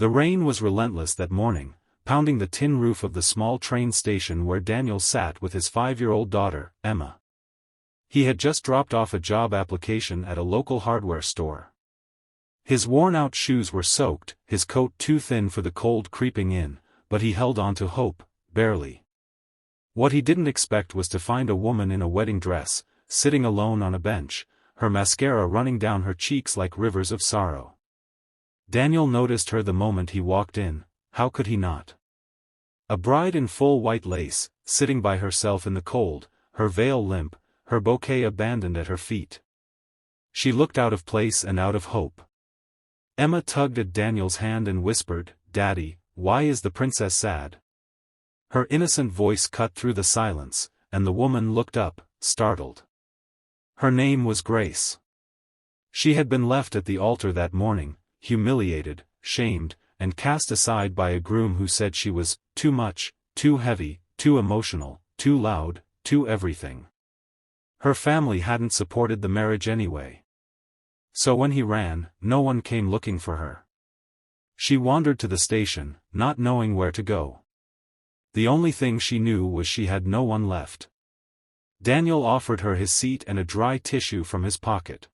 The rain was relentless that morning, pounding the tin roof of the small train station where Daniel sat with his 5-year-old daughter, Emma. He had just dropped off a job application at a local hardware store. His worn-out shoes were soaked, his coat too thin for the cold creeping in, but he held on to hope, barely. What he didn't expect was to find a woman in a wedding dress, sitting alone on a bench, her mascara running down her cheeks like rivers of sorrow. Daniel noticed her the moment he walked in. How could he not? A bride in full white lace, sitting by herself in the cold, her veil limp, her bouquet abandoned at her feet. She looked out of place and out of hope. Emma tugged at Daniel's hand and whispered, "Daddy, why is the princess sad?" Her innocent voice cut through the silence, and the woman looked up, startled. Her name was Grace. She had been left at the altar that morning, humiliated, shamed, and cast aside by a groom who said she was too much, too heavy, too emotional, too loud, too everything. Her family hadn't supported the marriage anyway. So when he ran, no one came looking for her. She wandered to the station, not knowing where to go. The only thing she knew was she had no one left. Daniel offered her his seat and a dry tissue from his pocket.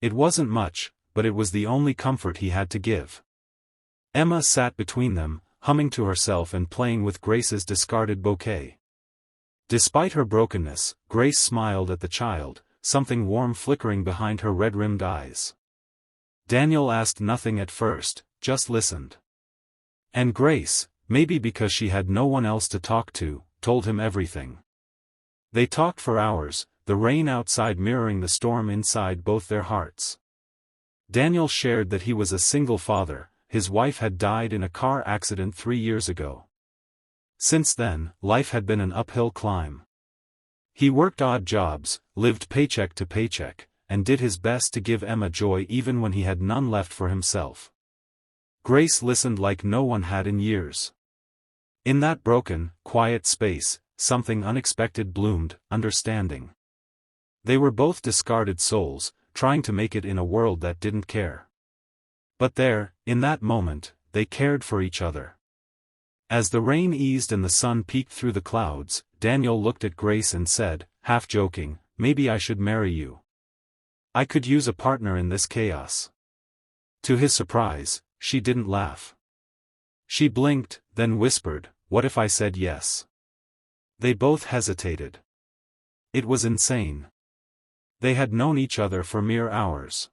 It wasn't much, but it was the only comfort he had to give. Emma sat between them, humming to herself and playing with Grace's discarded bouquet. Despite her brokenness, Grace smiled at the child, something warm flickering behind her red-rimmed eyes. Daniel asked nothing at first, just listened. And Grace, maybe because she had no one else to talk to, told him everything. They talked for hours, the rain outside mirroring the storm inside both their hearts. Daniel shared that he was a single father. His wife had died in a car accident 3 years ago. Since then, life had been an uphill climb. He worked odd jobs, lived paycheck to paycheck, and did his best to give Emma joy even when he had none left for himself. Grace listened like no one had in years. In that broken, quiet space, something unexpected bloomed, understanding. They were both discarded souls, trying to make it in a world that didn't care. But there, in that moment, they cared for each other. As the rain eased and the sun peeked through the clouds, Daniel looked at Grace and said, half joking, "Maybe I should marry you. I could use a partner in this chaos." To his surprise, she didn't laugh. She blinked, then whispered, "What if I said yes?" They both hesitated. It was insane. They had known each other for mere hours.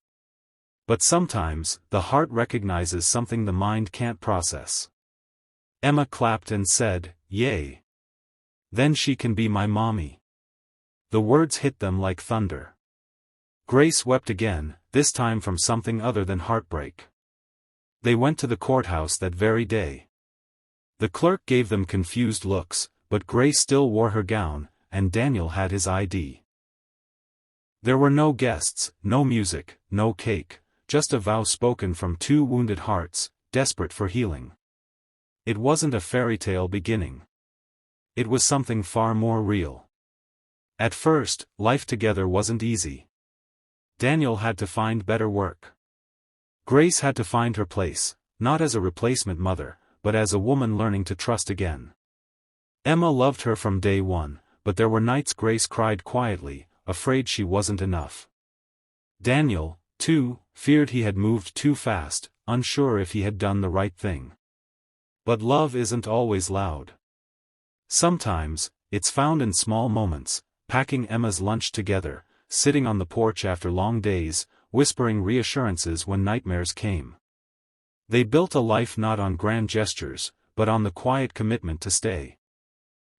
But sometimes, the heart recognizes something the mind can't process. Emma clapped and said, "Yay. Then she can be my mommy." The words hit them like thunder. Grace wept again, this time from something other than heartbreak. They went to the courthouse that very day. The clerk gave them confused looks, but Grace still wore her gown, and Daniel had his ID. There were no guests, no music, no cake. Just a vow spoken from two wounded hearts, desperate for healing. It wasn't a fairy tale beginning. It was something far more real. At first, life together wasn't easy. Daniel had to find better work. Grace had to find her place, not as a replacement mother, but as a woman learning to trust again. Emma loved her from day one, but there were nights Grace cried quietly, afraid she wasn't enough. Daniel, too, feared he had moved too fast, unsure if he had done the right thing. But love isn't always loud. Sometimes, it's found in small moments, packing Emma's lunch together, sitting on the porch after long days, whispering reassurances when nightmares came. They built a life not on grand gestures, but on the quiet commitment to stay.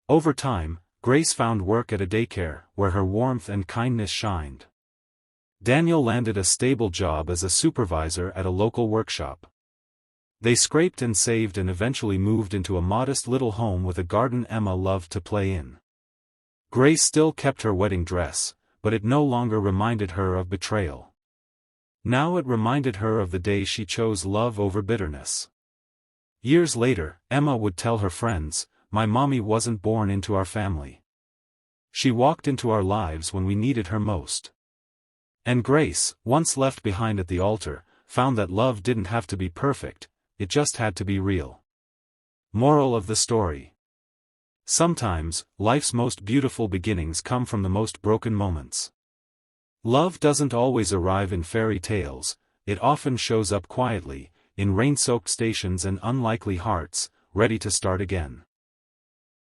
Over time, Grace found work at a daycare, where her warmth and kindness shined. Daniel landed a stable job as a supervisor at a local workshop. They scraped and saved and eventually moved into a modest little home with a garden Emma loved to play in. Grace still kept her wedding dress, but it no longer reminded her of betrayal. Now it reminded her of the day she chose love over bitterness. Years later, Emma would tell her friends, "My mommy wasn't born into our family. She walked into our lives when we needed her most." And Grace, once left behind at the altar, found that love didn't have to be perfect, it just had to be real. Moral of the story. Sometimes, life's most beautiful beginnings come from the most broken moments. Love doesn't always arrive in fairy tales, it often shows up quietly, in rain-soaked stations and unlikely hearts, ready to start again.